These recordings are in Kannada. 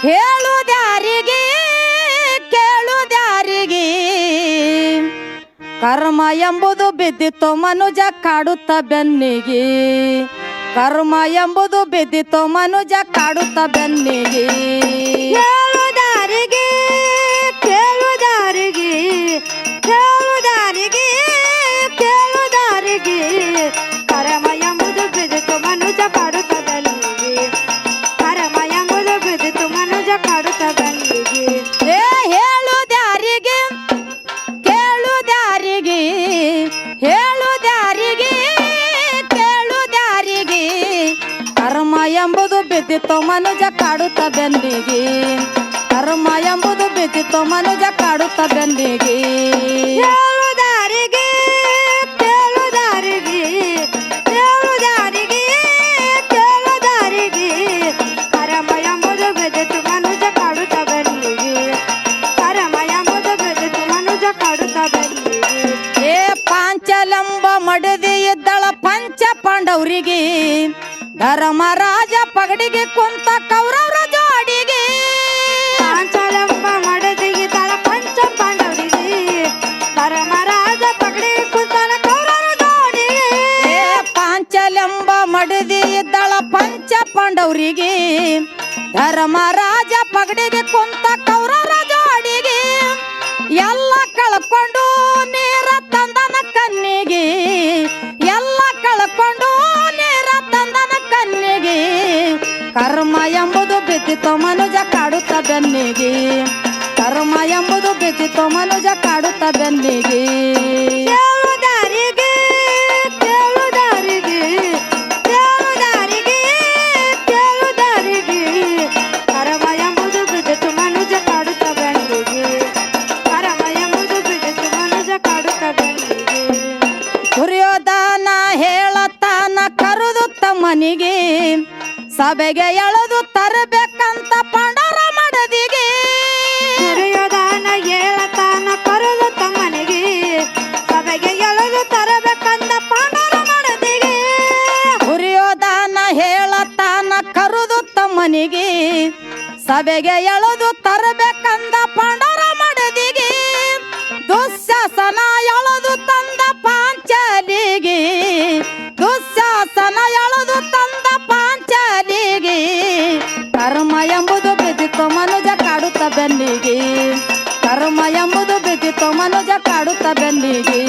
ಹೇಳುದ್ಯಾರಿಗೆ ಕೇಳುದ್ಯಾರಿಗೆ ಕರ್ಮ ಎಂಬುದು ಬಿದ್ದಿತ್ತು ಮನುಜ ಕಾಡುತ್ತ ಬೆನ್ನಿಗೆ ಕರ್ಮ ಎಂಬುದು ಬಿದ್ದಿತ್ತು ಮನುಜ ಕಾಡುತ್ತ ಬೆನ್ನಿಗೆ ಹೇಳುದಾರಿಗೆ ಕೇಳುದಾರಿಗೆ ಹೇಳುದಾರಿಗೆ ಕೇಳುದಾರಿಗೆ ಕರ್ಮ ಎಂಬುದು ಬಿದ್ದಿತ್ತು ಮನುಜ ಕಾಡುತ್ತ ಬೆನ್ನಿಗೆ ಕರ್ಮ ಎಂಬುದು ಬಿದ್ದಿತ್ತು ಮನುಜ ಕಾಡುತ್ತ ಬೆನ್ನಿಗೆ ಹೇಳುದ್ಯಾರಿಗೆ ಕೇಳುದ್ಯಾರಿಗೆ ಹೇಳುದ್ಯಾರಿಗೆ ಕೇಳುದ್ಯಾರಿಗೆ ಕರ್ಮ ಎಂಬುದು ಬಿದ್ದಿತ್ತು ಮನುಜ ಕಾಡುತ್ತ ಬೆನ್ನಿಗೆ ಕರ್ಮ ಎಂಬುದು ಬಿದ್ದಿತ್ತು ಮನುಜ ಕಾಡುತ್ತ ಬೆನ್ನಿಗೆ ಹೇಳುದಾರಿಗೆ ಕೇಳುದಾರಿಗೆ ಹೇಳುದಾರಿಗೆ ಕೇಳುದಾರಿಗೆ ಕರ್ಮ ಎಂಬುದು ಬಿದ್ದಿತ್ತು ಮನುಜ ಕಾಡುತ್ತ ಬೆನ್ನಿಗೆ ಕರ್ಮ ಎಂಬುದು ಬಿದ್ದಿತ್ತು ಮನುಜ ಕಾಡುತ್ತ ಬೆನ್ನಿಗೆ ಪಾಂಚಲಂಬ ಮಡದಿ ಇದ್ದಳ ಪಂಚ ಪಾಂಡವರಿಗೆ ಧರ್ಮರಾಜ ಪಗಡಿಗೆ ಕುಂತ ಕೌರವರ ಜೋಡಿಗೆ ಪಾಂಚಲಂಬ ಮಡದಿ ಇದ್ದಳ ಪಂಚ ಪಾಂಡವರಿಗೆ ಧರ್ಮರಾಜ ಪಗಡಿಗೆ ಕುಂತನ ಕೌರವರ ಜೋಡಿಗೆ ಪಾಂಚಲಂಬ ಮಡದಿ ಇದ್ದಳ ಪಂಚ ಪಾಂಡವರಿಗೆ ಧರ್ಮರಾಜ ಪಗಡಿಗೆ ಕುಂತ ಕೌರವರ ಜೋಡಿಗೆ ಎಲ್ಲ ಕಳ್ಕೊಂಡು ನೀರ ತಂದನ ಕಣ್ಣಿಗೆ ಎಲ್ಲ ಕಳ್ಕೊಂಡು ನೀರ ತಂದನ ಕಣ್ಣಿಗೆ ಕರ್ಮ ಎಂಬುದು ಬಿದ್ದಿತ್ತು ಮನುಜ ಕಾಡುತ್ತ ಬೆನ್ನಿಗೆ ಕರ್ಮ ಎಂಬುದು ಬಿದ್ದಿತ್ತು ಮನುಜ ಕಾಡುತ್ತ ಬೆನ್ನಿಗೆ ಕೇಳುದಾರಿಗೆ ಕೇಳುದಾರಿಗೆ ಕೇಳುದಾರಿಗೆ ಕೇಳುದಾರಿಗೆ ಕರ್ಮ ಎಂಬುದು ಬಿದ್ದಿತ್ತು ಮನುಜ ಕಾಡುತ್ತ ಬೆನ್ನಿಗೆ ಕರ್ಮ ಎಂಬುದು ಬಿದ್ದಿತ್ತು ಮನುಜ ಕಾಡುತ್ತ ಬೆನ್ನಿಗೆ ದುರ್ಯೋಧನ ಹೇಳತಾನ ಕರುದು ತಮ್ಮನಿಗೆ ಸಭೆಗೆ ಎಳೆದು ತರಬೇಕಂತ ಪಾಂಡವರ ಮಡದಿಗೆ ದುರ್ಯೋಧನ ಹೇಳತಾನ ಕರೆದು ತಮ್ಮನಿಗೆ ಸಭೆಗೆ ಎಳೆದು ತರಬೇಕಂದ ಪಾಂಡವರ ಮಡದಿಗೆ ದುರ್ಯೋಧನ ಹೇಳತಾನ ಕರುದು ತಮ್ಮನಿಗೆ ಸಭೆಗೆ ಎಳೆದು ತರಬೇಕಂದ ಪಾಂಡವರ ಮಡದಿಗೆ ದುಶ್ಯಾಸನ ಎಳೆದು ತಂದ ಪಾಂಚಾಲಿಗೆ ದುಶ್ಯಾಸನ ಎಳೆದು ತಂದ ಪಾಂಚಾಲಿಗೆ ಕರ್ಮ ಎಂಬುದು ಬಿದ್ದಿತ್ತು ಮನುಜ ಕಾಡುತ್ತ ಬೆನ್ನಿಗೆ ಕರ್ಮ ಎಂಬುದು ಬಿದ್ದಿತ್ತು ಮನುಜ ಕಾಡುತ್ತ ಬೆನ್ನಿಗೆ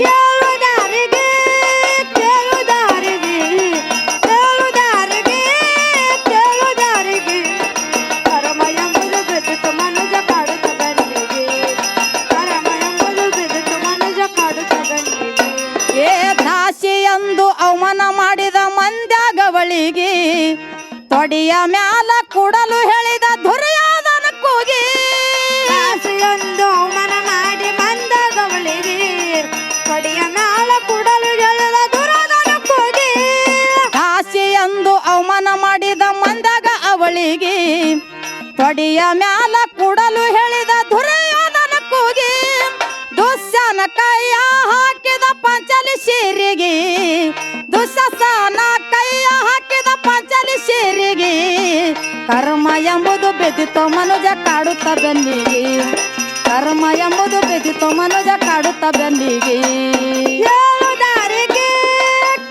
ಕೇಳುದಾರಿಗೆ ಕೇಳುದಾರಿಗೆ ಕೇಳುದಾರಿಗೆ ಕೇಳುದಾರಿಗೆ ಕರ್ಮ ಎಂಬುದು ಬಿದ್ದಿತ್ತು ಮನುಜ ಕಾಡುತ್ತ ಬೆನ್ನಿಗೆ ಕರ್ಮ ಎಂಬುದು ಬಿದ್ದಿತ್ತು ಮನುಜ ಕಾಡುತ್ತ ಬೆನ್ನಿಗೆ ದಾಸಿ ಎಂದು ಅವಮಾನ ಮಾಡಿದ ಮಂದ್ಯಾಗವಳಿಗೆ ತೊಡಿಯ ಮ್ಯಾಲ ಕೂಡಲು ಹೇಳಿದ ದುರ್ಯೋಧನ ಕೂಗಿ ದಾಸಿಯೊಂದು ಅವಮಾನ ಮಾಡಿ ಮಂದಗವಳಿಗೆ ಕೊಡಿಯ ಮ್ಯಾಲ ಕೂಡಲು ಹೇಳಿದ ದುರ್ಯೋಧನ ಕೂಗಿ ದಾಸಿ ಎಂದು ಅವಮಾನ ಮಾಡಿದ ಮಂದಾಗ ಅವಳಿಗೆ ತೊಡಿಯ ಮ್ಯಾಲ ಕೂಡಲು ಹೇಳಿದ ದುರ್ಯೋಧನ ಕೂಗಿ ದುಶ್ಯಾಸನ ಕೈಯ ಹಾಕಿದ ಪಂಚಲಿ ಶೀರಿಗೆ ದುಶ್ಯಾಸನ ಕೈಯ ಹಾಕಿದ ಪಂಚಲಿ ಶೀರಿಗೆ ಕರ್ಮ ಎಂಬುದು ಬಿದ್ದಿತ್ತು ಮನುಜ ಕಾಡುತ್ತ ಬೆನ್ನಿಗೆ ಕರ್ಮ ಎಂಬುದು ಬಿದ್ದಿತ್ತು ಮನುಜ ಕಾಡುತ್ತ ಬೆನ್ನಿಗೆ ಕೇಳುದಾರಿಗೆ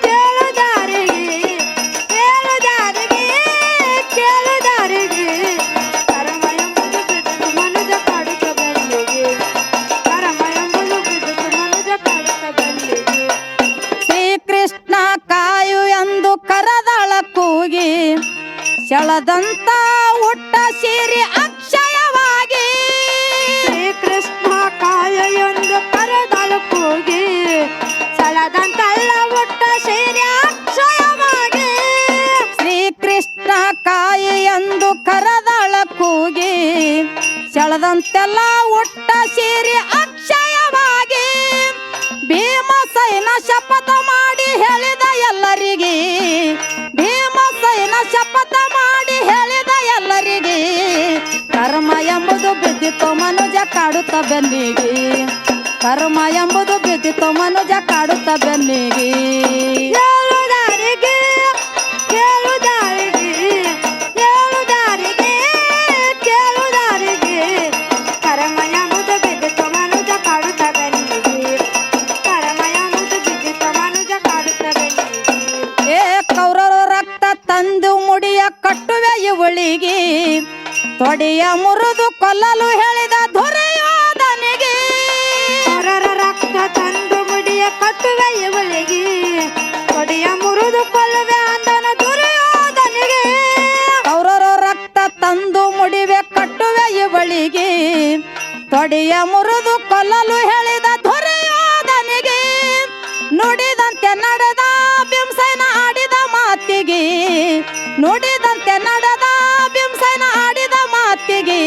ಕೇಳುದಾರಿಗೆ ಕೇಳುದಾರಿಗೆ ಕೇಳುದಾರಿಗೆ ಕರ್ಮ ಎಂಬುದು ಬಿದ್ದಿತ್ತು ಮನುಜ ಕಾಡುತ್ತ ಬೆನ್ನಿಗೆ ಕರ್ಮ ಎಂಬುದು ಬಿದ್ದಿತ್ತು ಮನುಜ ಕಾಡುತ್ತ ಬೆನ್ನಿಗೆ ಶ್ರೀಕೃಷ್ಣ ಕಾಯು ಎಂದು ಕರದಳ ಕೂಗಿ ಶಳದಂತ ಹುಟ್ಟ ಸೀರಿ ಅಕ್ಷಯವಾಗಿ ಶ್ರೀಕೃಷ್ಣ ಕಾಯೊಂದು ಕರೆದಳು ಕೂಗಿ ಸಳದಂತಲ್ಲ ಹುಟ್ಟ ಸೀರೆ ಅಕ್ಷಯವಾಗಿ ಶ್ರೀಕೃಷ್ಣ ಕಾಯಿ ಎಂದು ಕರದಳ ಕೂಗಿ ಶಳದಂತೆಲ್ಲ ಹುಟ್ಟ ಸೀರಿ ಅಕ್ಷಯವಾಗಿ ಭೀಮಸೇನ ಶಪಥ ಮಾಡಿ ಹೇಳಿದ ಎಲ್ಲರಿಗೆ ಭೀಮಸೇನ ಶಪಥ ಮಾಡಿ ಹೇಳಿದ ಎಲ್ಲರಿಗೆ ಕರ್ಮ ಎಂಬುದು ಬಿದ್ದಿತ್ತು ಮನುಜ ಕಾಡುತ್ತ ಬೆನ್ನಿಗೆ ಕರ್ಮ ಎಂಬುದು ಬಿದ್ದಿತ್ತು ಮನುಜ ಕಾಡುತ್ತ ಬೆನ್ನಿಗೆ ಕೇಳುದಾರಿಗೆ ಕೇಳುದಾರಿಗೆ ಕೇಳುದಾರಿಗೆ ತಂದು ಮುಡಿಯ ಕಟ್ಟುವೆ ಇವಳಿಗೆ ತೊಡೆಯ ಮುರಿದು ಕೊಲ್ಲಲು ಹೇಳಿದ ದುರ್ಯೋಧನಿಗೆ ಹೊರರ ರಕ್ತ ತಂದು ಮುಡಿಯ ಕಟ್ಟುವೆ ಇವಳಿಗೆ ಕೊಡಿಯ ಮುರಿದು ಕೊಲ್ಲುವೆ ಅಂದನ ದುರ್ಯೋಧನಿಗೆ ಕೌರವರ ರಕ್ತ ತಂದು ಮುಡಿವೆ ಕಟ್ಟುವೆ ಇವಳಿಗೆ ತೊಡೆಯ ಮುರಿದು ಕೊಲ್ಲಲು ಹೇಳಿದ ದುರ್ಯೋಧನಿಗೆ ನುಡಿದಂತೆ ನಡೆದ ಭೀಮಸೇನ ಆಡಿದ ಮಾತಿಗೆ ನುಡಿದಂತೆ ನಡೆದ ಭೀಮಸೇನ ಆಡಿದ ಮಾತಿಗೆ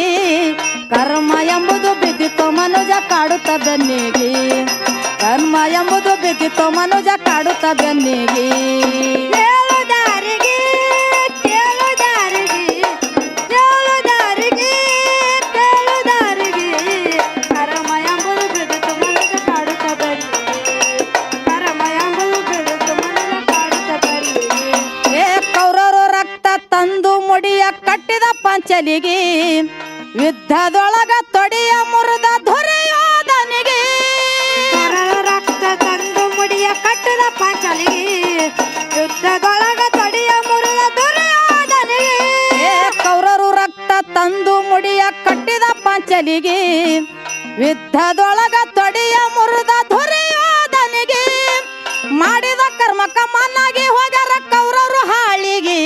ಕರ್ಮ ಎಂಬುದು ಬಿದ್ದಿತು ಮನುಜ ಕಾಡುತ್ತ ಬೆನ್ನಿಗೆ ಕರ್ಮ ಎಂಬುದು ಬಿದ್ದಿತು ಮನುಜ ಕಾಡುತ್ತ ಬೆನ್ನಿಗೆ ಕೇಳು ದಾರಿಗೆ ಕೇಳು ದಾರಿಗೆ ಕೇಳು ದಾರಿಗೆ ಕೇಳು ದಾರಿಗೆ ಕರ್ಮ ಎಂಬುದು ಬಿದ್ದಿತು ಮನುಜ ಕಾಡುತ್ತ ಬೆನ್ನಿಗೆ ಕರ್ಮ ಎಂಬುದು ಬಿದ್ದಿತು ಮನುಜ ಕಾಡುತ್ತ ಬೆನ್ನಿಗೆ ಏ ಕೌರವರು ರಕ್ತ ತಂದು ಮುಡಿಯ ಕಟ್ಟಿದ ಪಂಚಲಿಗೆ ಯುದ್ಧದೊಳಗ ತೊಡೆಯ ಮುರಿದ ದುರ್ಯೋಧನಿಗೆ ಹೊರರ ರಕ್ತ ತಂದು ಮುಡಿಯ ಕಟ್ಟಿದ ಪಾಂಚಾಲಿಗೆ ಯುದ್ಧದೊಳಗ ತೊಡೆಯ ಮುರಿದ ದುರ್ಯೋಧನಿಗೆ ಏ ಕೌರವರು ರಕ್ತ ತಂದು ಮುಡಿಯ ಕಟ್ಟಿದ ಪಂಚಲಿಗೆ ಯುದ್ಧದೊಳಗ ತೊಡೆಯ ಮುರಿದ ದುರ್ಯೋಧನಿಗೆ ಮಾಡಿದ ಕರ್ಮಕ್ಕ ಮನ್ನಾಗಿ ಹೋಗ್ಯಾರ ಕೌರವರು ಹಾಳಿಗೆ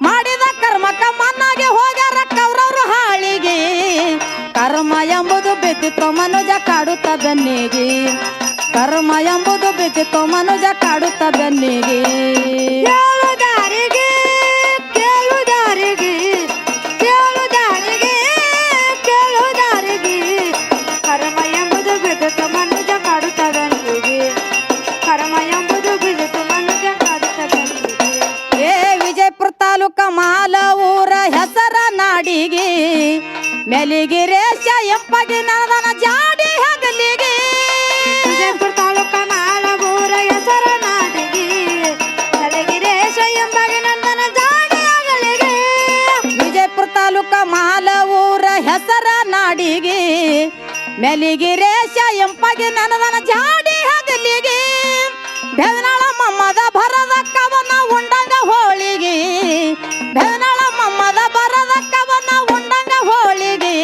ಮಾಡಿದ ಕರ್ಮಕ್ಕ ಮನ್ನಾಗಿ ಹೋಗ್ಯಾರ ಕೌರವರು ಹಾಳಿಗೆ ಕರ್ಮ ಎಂಬುದು ಬಿದ್ದಿತ್ತು ಮನುಜ ಕಾಡುತ್ತ ಬೆನ್ನಿಗೆ ಕರ್ಮ ಎಂಬುದು ಬಿದ್ದಿತ್ತು ಮನುಜ ಕಾಡುತ್ತ ಬೆನ್ನಿಗೆ ಕೇಳು ದಾರಿಗೆ ಕೇಳು ದಾರಿಗೆ ಕೇಳು ದಾರಿಗೆ ಕೇಳು ದಾರಿಗೆ ಕರ್ಮ ಎಂಬುದು ಬಿದ್ದಿತು ಮನುಜ ಕಾಡುತ್ತ ಬೆನ್ನಿಗೆ ಕರ್ಮ ಎಂಬುದು ಬಿದ್ದಿತು ಮನುಜ ಕಾಡುತ್ತ ಬೆನ್ನಿಗೆ ಏ ವಿಜಯಪುರ ತಾಲೂಕ ಮಾಲ ಊರ ಹೆಸರ ನಾಡಿಗೆ ಮೆಲಿಗಿರೇಶ ಎಂಪಗಿ ನರದನ ಜಾಡಿ ಹಗಲಿಗೆ ವಿಜಯಪುರ ತಾಲೂಕ ಮಾಲಬೂರ ಹೆಸರ ನಾಡಿಗೆ ತಲೆಗಿರೇಶ ಎಂಬಗೆ ನಂದನ ಜಾಡಿಯಗಳಿಗೆ ವಿಜಯಪುರ ತಾಲೂಕ ಮಾಲ ಊರ ಹೆಸರ ನಾಡಿಗೆ ಮೆಲಿಗಿರೇಶ ಎಂಪಗಿ ನರದನ ಜಾಡಿ ಹಗಲಿಗೆ ಬೆವನಾಳ ಮಮ್ಮದ ಭರದ ಕವನ ಉಂಡಂಗ ಹೋಳಿಗೆ ಬೆವನಾಳ ಮಮ್ಮದ ಭರದ ಕವನ ಉಂಡಂಗ ಹೋಳಿಗೆ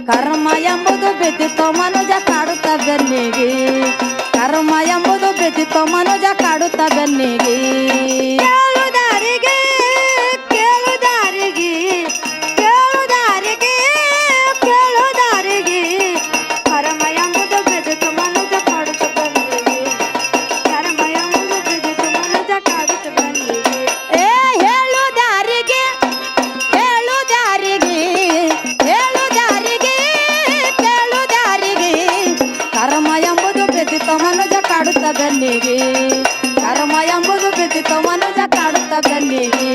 ಕರ್ಮ ಎಂಬುದು ಬಿದ್ದಿತ್ತು ಮನುಜ ಕಾಡುತ್ತ ಬೆನ್ನಿಗೆ ಕರ್ಮ ಎಂಬುದು ಬಿದ್ದಿತ್ತು ಮನುಜ ಕಾಡುತ್ತ ಬೆನ್ನಿಗೆ ಕೇಳು ದಾರಿಗೆ ಕೇಳು ದಾರಿಗೆ ಕೇಳು ದಾರಿಗೆ ಕೇಳು ದಾರಿಗೆ ಕರ್ಮ ಎಂಬುದು ಬಿದ್ದಿತು ಮನುಜ ಕಾಡುತ್ತ ಬೆನ್ನಿಗೆ ಕರ್ಮ ಎಂಬುದು ಬಿದ್ದಿತು ಮನುಜ ಕಾಡುತ್ತ ಬೆನ್ನಿಗೆ ಏ ಹೇಳು ದಾರಿಗೆ ಹೇಳು ದಾರಿಗೆ ಹೇಳು ದಾರಿಗೆ ಕೇಳು ದಾರಿಗೆ ಕರ್ಮ ಎಂಬುದು ಬಿದ್ದಿತ್ತು ಮನುಜ ಕಾಡುತ್ತ ಬೆನ್ನಿಗೆ ಕರ್ಮ ಎಂಬುದು ಬಿದ್ದಿತ್ತು ಮನುಜ ಕಾಡುತ್ತ ಬೆನ್ನಿಗೆ